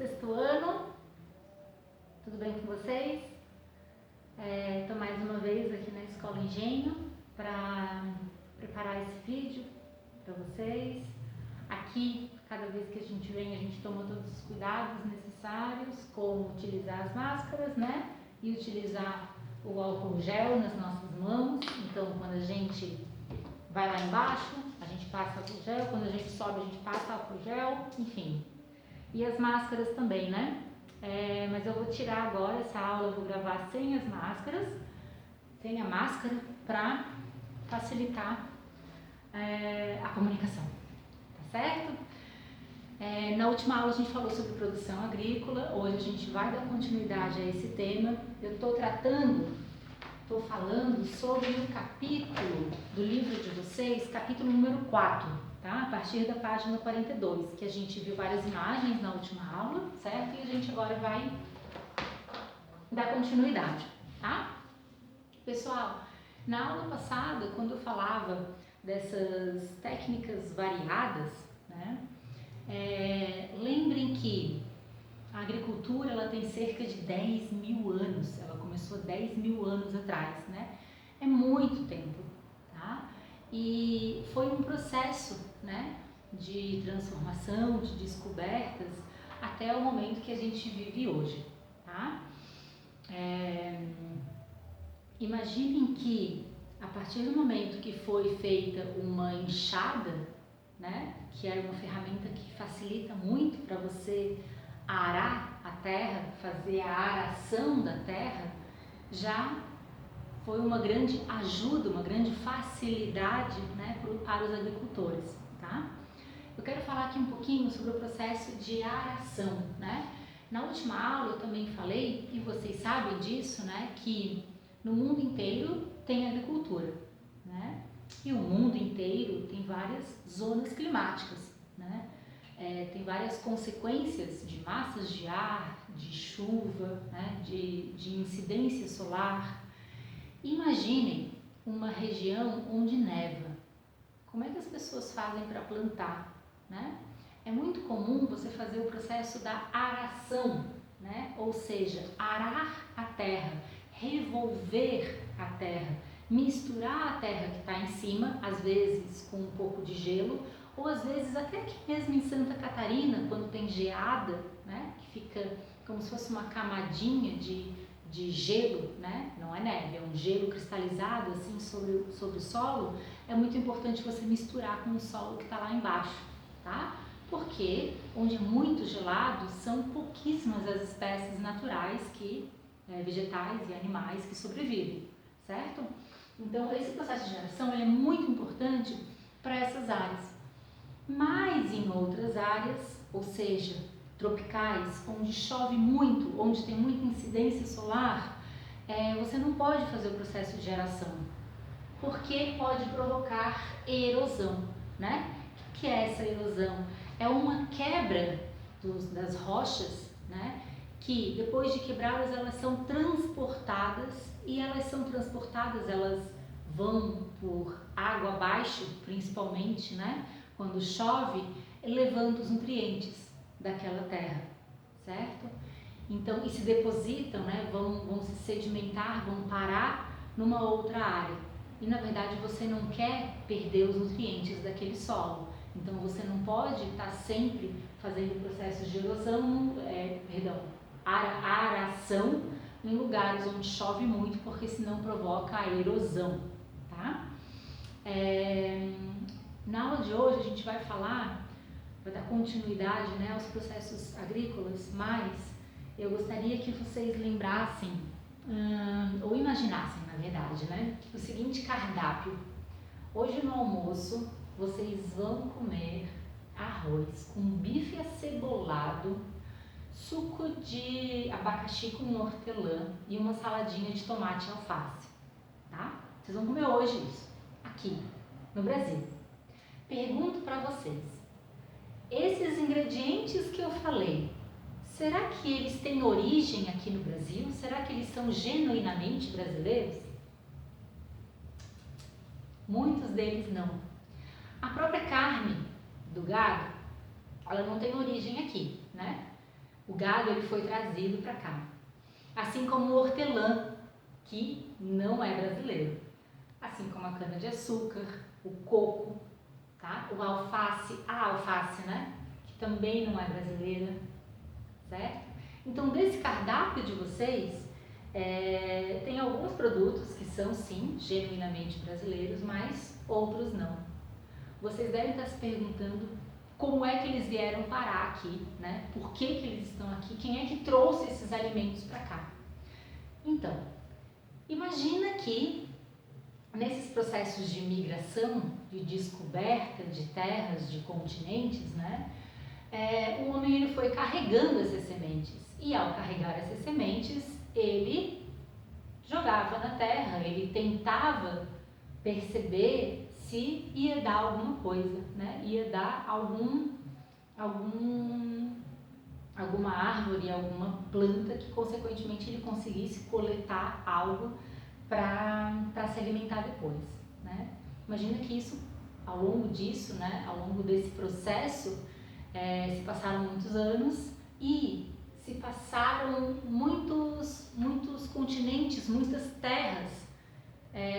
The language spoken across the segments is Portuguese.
Sexto ano, tudo bem com vocês? Estou mais uma vez aqui na Escola Engenho para preparar esse vídeo para vocês. Aqui, cada vez que a gente vem, a gente toma todos os cuidados necessários, como utilizar as máscaras, né? E utilizar o álcool gel nas nossas mãos. Então, quando a gente vai lá embaixo, a gente passa álcool gel, quando a gente sobe, a gente passa álcool gel, enfim. E as máscaras também, né? Mas eu vou tirar agora essa aula, eu vou gravar sem as máscaras, sem a máscara, para facilitar a comunicação, tá certo? Na última aula a gente falou sobre produção agrícola, hoje a gente vai dar continuidade a esse tema. Eu estou falando sobre o capítulo do livro de vocês, capítulo número 4, tá? A partir da página 42, que a gente viu várias imagens na última aula, certo? E a gente agora vai dar continuidade, tá? Pessoal, na aula passada, quando eu falava dessas técnicas variadas, né? Lembrem que a agricultura ela tem cerca de 10 mil anos, ela começou 10 mil anos atrás, né? É muito tempo, tá? E foi um processo, né, de transformação, de descobertas, até o momento que a gente vive hoje, tá? Imaginem que a partir do momento que foi feita uma enxada, né, que era uma ferramenta que facilita muito para você arar a terra, fazer a aração da terra, já foi uma grande ajuda, uma grande facilidade, né, para os agricultores, tá? Eu quero falar aqui um pouquinho sobre o processo de aração, né? Na última aula eu também falei, e vocês sabem disso, né, que no mundo inteiro tem agricultura, né? E o mundo inteiro tem várias zonas climáticas, né? Tem várias consequências de massas de ar, de chuva, né? de incidência solar. Imaginem uma região onde neva. Como é que as pessoas fazem para plantar, né? É muito comum você fazer o processo da aração, né? Ou seja, arar a terra, revolver a terra, misturar a terra que está em cima, às vezes com um pouco de gelo, ou às vezes até aqui mesmo em Santa Catarina, quando tem geada, né? Que fica como se fosse uma camadinha de gelo, né? Não é neve, é um gelo cristalizado assim sobre o solo. É muito importante você misturar com o solo que está lá embaixo, tá? Porque onde é muito gelado são pouquíssimas as espécies naturais vegetais e animais que sobrevivem, certo? Então esse processo de geração ele é muito importante para essas áreas. Mas em outras áreas, ou seja, tropicais, onde chove muito, onde tem muita incidência solar, você não pode fazer o processo de geração, porque pode provocar erosão, né? O que é essa erosão? É uma quebra das rochas, né? Que depois de quebradas elas são transportadas e elas vão por água abaixo, principalmente, né? Quando chove, levando os nutrientes daquela terra, certo? Então, e se depositam, né? Vão se sedimentar, vão parar numa outra área. E na verdade você não quer perder os nutrientes daquele solo. Então você não pode estar sempre fazendo processos de erosão, aração em lugares onde chove muito, porque senão provoca a erosão, tá? Na aula de hoje a gente vai dar continuidade, né, aos processos agrícolas, mas eu gostaria que vocês lembrassem, ou imaginassem, na verdade, né, o seguinte cardápio. Hoje no almoço vocês vão comer arroz com bife acebolado, suco de abacaxi com hortelã e uma saladinha de tomate e alface, tá? Vocês vão comer hoje isso, aqui no Brasil. Pergunto para vocês, esses ingredientes que eu falei, será que eles têm origem aqui no Brasil? Será que eles são genuinamente brasileiros? Muitos deles não. A própria carne do gado, ela não tem origem aqui, né? O gado ele foi trazido para cá. Assim como o hortelã, que não é brasileiro. Assim como a cana-de-açúcar, o coco, tá? O alface, a alface, né? Que também não é brasileira, certo? Então, desse cardápio de vocês, tem alguns produtos que são, sim, genuinamente brasileiros, mas outros não. Vocês devem estar se perguntando como é que eles vieram parar aqui, né? Por que eles estão aqui? Quem é que trouxe esses alimentos para cá? Então, imagina que nesses processos de migração, de descoberta de terras, de continentes, né? O homem ele foi carregando essas sementes e ao carregar essas sementes ele jogava na terra, ele tentava perceber se ia dar alguma coisa, né? Ia dar alguma árvore, alguma planta que consequentemente ele conseguisse coletar algo para se alimentar depois, né? Imagina que isso, ao longo disso, né? Ao longo desse processo, se passaram muitos anos e se passaram muitos continentes, muitas terras,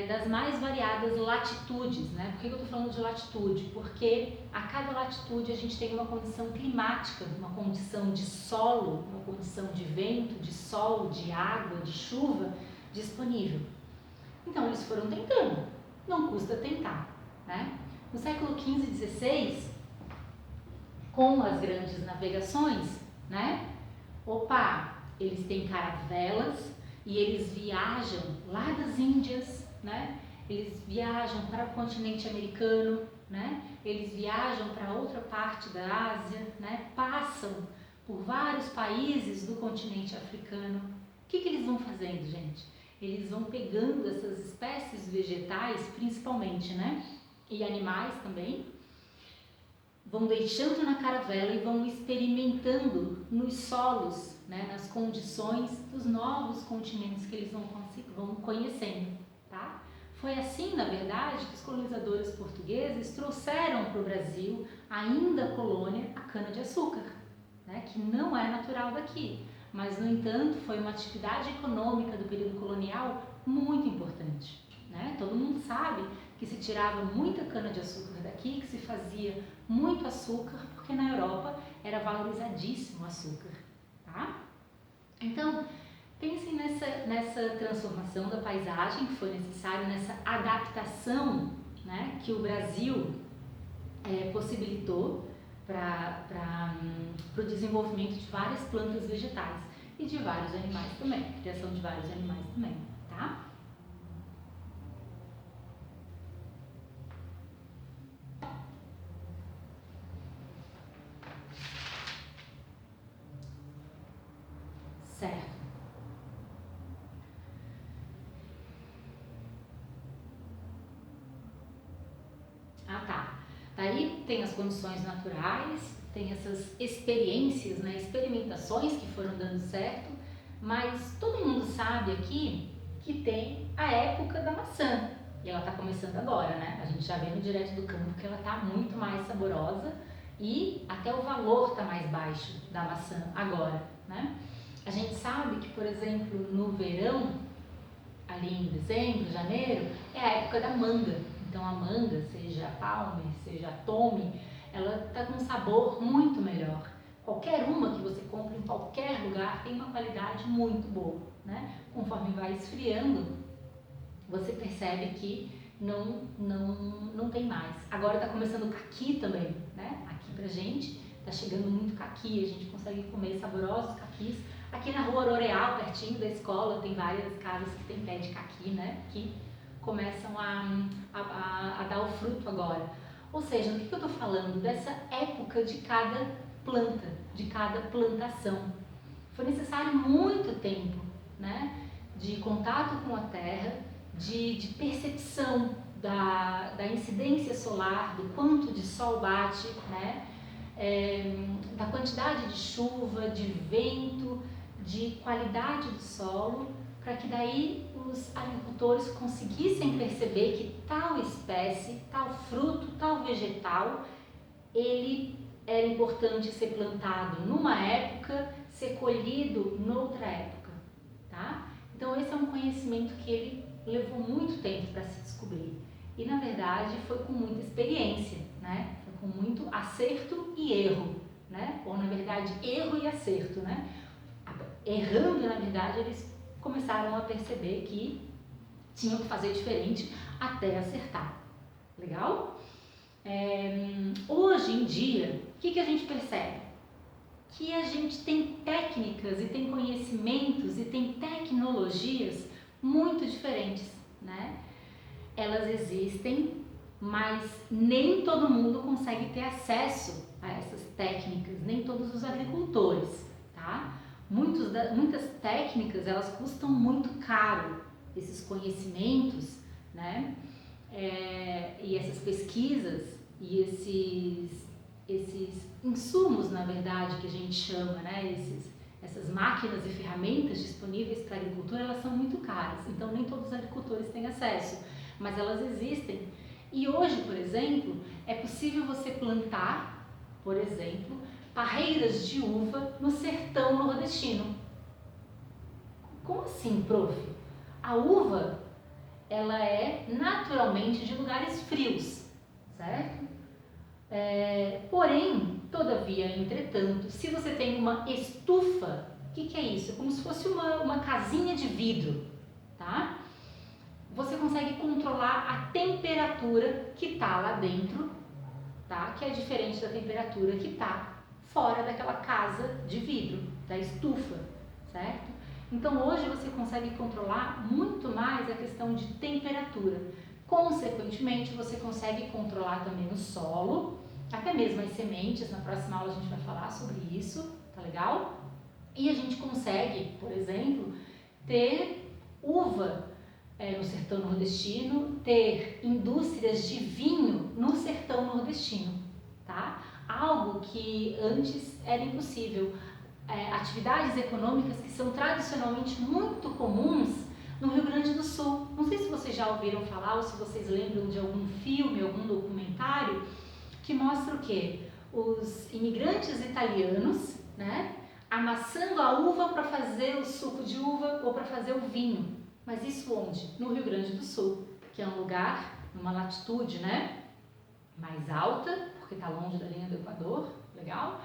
das mais variadas latitudes, né? Por que eu estou falando de latitude? Porque a cada latitude a gente tem uma condição climática, uma condição de solo, uma condição de vento, de sol, de água, de chuva disponível. Então eles foram tentando, não custa tentar, né? No século XV e XVI, com as grandes navegações, né? Eles têm caravelas e eles viajam lá das Índias, né? Eles viajam para o continente americano, né? Eles viajam para outra parte da Ásia, né? Passam por vários países do continente africano. O que eles vão fazendo, gente? Eles vão pegando essas espécies vegetais, principalmente, né? E animais também, vão deixando na caravela e vão experimentando nos solos, né, nas condições dos novos continentes que eles vão conhecendo, tá? Foi assim, na verdade, que os colonizadores portugueses trouxeram para o Brasil, ainda colônia, a cana-de-açúcar, né, que não é natural daqui, mas, no entanto, foi uma atividade econômica do período colonial muito importante, né? Todo mundo sabe que se tirava muita cana-de-açúcar daqui, que se fazia muito açúcar, porque na Europa era valorizadíssimo o açúcar, tá? Então, pensem nessa transformação da paisagem que foi necessária, nessa adaptação, né, que o Brasil possibilitou para o desenvolvimento de várias plantas vegetais e de vários animais também, criação de vários animais também, tá? Certo. Ah, tá. Daí tem as condições naturais, tem essas experiências, né, experimentações que foram dando certo, mas todo mundo sabe aqui que tem a época da maçã. E ela está começando agora, né? A gente já vê no direto do campo que ela está muito mais saborosa e até o valor está mais baixo da maçã agora, né? A gente sabe que, por exemplo, no verão, ali em dezembro, janeiro, é a época da manga. Então a manga, seja a Palmer, seja a Tommy, ela está com um sabor muito melhor. Qualquer uma que você compra em qualquer lugar tem uma qualidade muito boa, né? Conforme vai esfriando, você percebe que não tem mais. Agora está começando o caqui também, né? Aqui pra gente, tá chegando muito caqui, a gente consegue comer saborosos caquis. Aqui na rua L'Oréal, pertinho da escola, tem várias casas que tem pé de caqui, né? Que começam a dar o fruto agora. Ou seja, do que eu estou falando? Dessa época de cada planta, de cada plantação. Foi necessário muito tempo, né? De contato com a terra, de percepção da incidência solar, do quanto de sol bate, né? Da quantidade de chuva, de vento, de qualidade do solo, para que daí os agricultores conseguissem perceber que tal espécie, tal fruto, tal vegetal, ele era importante ser plantado numa época, ser colhido noutra época, tá? Então esse é um conhecimento que ele levou muito tempo para se descobrir e na verdade foi com muita experiência, né? Foi com muito acerto e erro, né? Ou na verdade erro e acerto, né? Errando, na verdade, eles começaram a perceber que tinham que fazer diferente até acertar. Legal? Hoje em dia, o que a gente percebe? Que a gente tem técnicas e tem conhecimentos e tem tecnologias muito diferentes, né? Elas existem, mas nem todo mundo consegue ter acesso a essas técnicas, nem todos os agricultores, tá? Muitas técnicas, elas custam muito caro, esses conhecimentos, né? E essas pesquisas e esses insumos, na verdade, que a gente chama, né? Essas máquinas e ferramentas disponíveis para a agricultura, elas são muito caras, então nem todos os agricultores têm acesso, mas elas existem. E hoje, por exemplo, é possível você plantar, por exemplo, parreiras de uva no sertão nordestino. Como assim, prof? A uva, ela é naturalmente de lugares frios, certo? Porém, todavia, entretanto, se você tem uma estufa, o que é isso? É como se fosse uma casinha de vidro, tá? Você consegue controlar a temperatura que está lá dentro, tá? Que é diferente da temperatura que está fora daquela casa de vidro, da estufa, certo? Então hoje você consegue controlar muito mais a questão de temperatura. Consequentemente, você consegue controlar também o solo, até mesmo as sementes. Na próxima aula a gente vai falar sobre isso, tá legal? E a gente consegue, por exemplo, ter uva no sertão nordestino, ter indústrias de vinho no sertão nordestino, tá? Algo que antes era impossível. Atividades econômicas que são tradicionalmente muito comuns no Rio Grande do Sul. Não sei se vocês já ouviram falar ou se vocês lembram de algum filme, algum documentário que mostra o quê? Os imigrantes italianos, né, amassando a uva para fazer o suco de uva ou para fazer o vinho. Mas isso onde? No Rio Grande do Sul, que é um lugar, numa latitude, né, mais alta, porque está longe da linha do Equador, legal?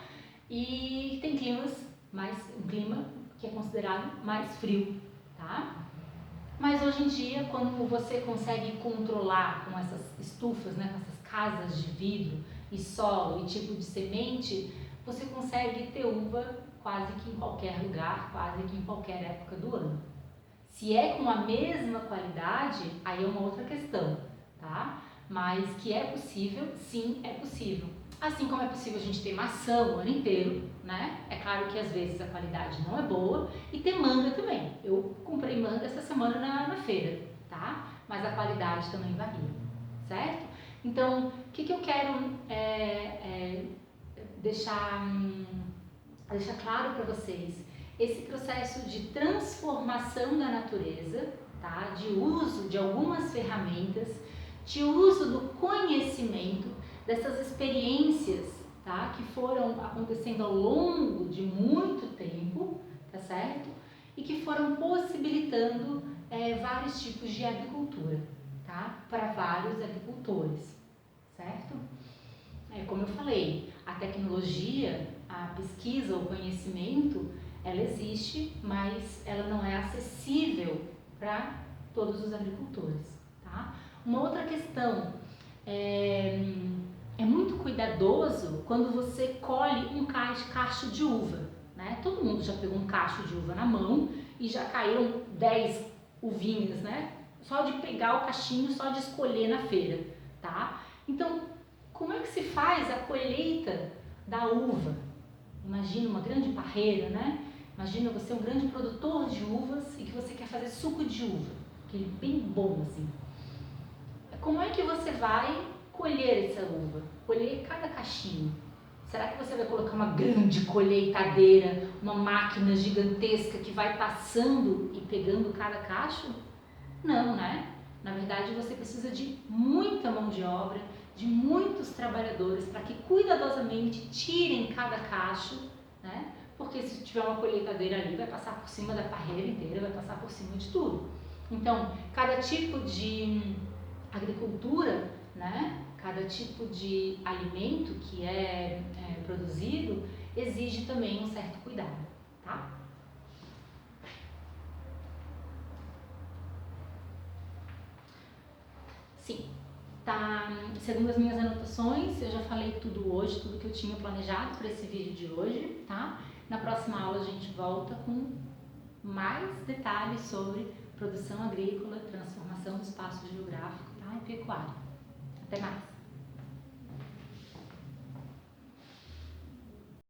E tem um clima que é considerado mais frio, tá? Mas hoje em dia, quando você consegue controlar com essas estufas, né, com essas casas de vidro e solo e tipo de semente, você consegue ter uva quase que em qualquer lugar, quase que em qualquer época do ano. Se é com a mesma qualidade, aí é uma outra questão, tá? Mas que é possível, sim, é possível. Assim como é possível a gente ter maçã o ano inteiro, né? É claro que às vezes a qualidade não é boa, e ter manga também. Eu comprei manga essa semana na feira, tá? Mas a qualidade também varia, certo? Então, o que eu quero deixar claro para vocês? Esse processo de transformação da natureza, tá? De uso de algumas ferramentas, de uso do conhecimento, dessas experiências, tá? Que foram acontecendo ao longo de muito tempo, tá certo? E que foram possibilitando vários tipos de agricultura, tá? Para vários agricultores, certo? Como eu falei, a tecnologia, a pesquisa, o conhecimento, ela existe, mas ela não é acessível para todos os agricultores, tá? Uma outra questão é muito cuidadoso quando você colhe um cacho de uva, né? Todo mundo já pegou um cacho de uva na mão e já caíram 10 uvinhas, né? Só de pegar o cachinho, só de escolher na feira, tá? Então, como é que se faz a colheita da uva? Imagina uma grande parreira, né? Imagina você um grande produtor de uvas e que você quer fazer suco de uva, aquele bem bom assim. Como é que você vai colher essa uva? Colher cada cachinho. Será que você vai colocar uma grande colheitadeira, uma máquina gigantesca que vai passando e pegando cada cacho? Não, né? Na verdade, você precisa de muita mão de obra, de muitos trabalhadores para que cuidadosamente tirem cada cacho, né? Porque se tiver uma colheitadeira ali, vai passar por cima da parreira inteira, vai passar por cima de tudo. Então, cada tipo de agricultura, né? Cada tipo de alimento que é produzido exige também um certo cuidado, tá? Sim, tá. Segundo as minhas anotações, eu já falei tudo hoje, tudo que eu tinha planejado para esse vídeo de hoje, tá? Na próxima aula a gente volta com mais detalhes sobre produção agrícola, transformação do espaço geográfico, tá? E pecuária. Até mais!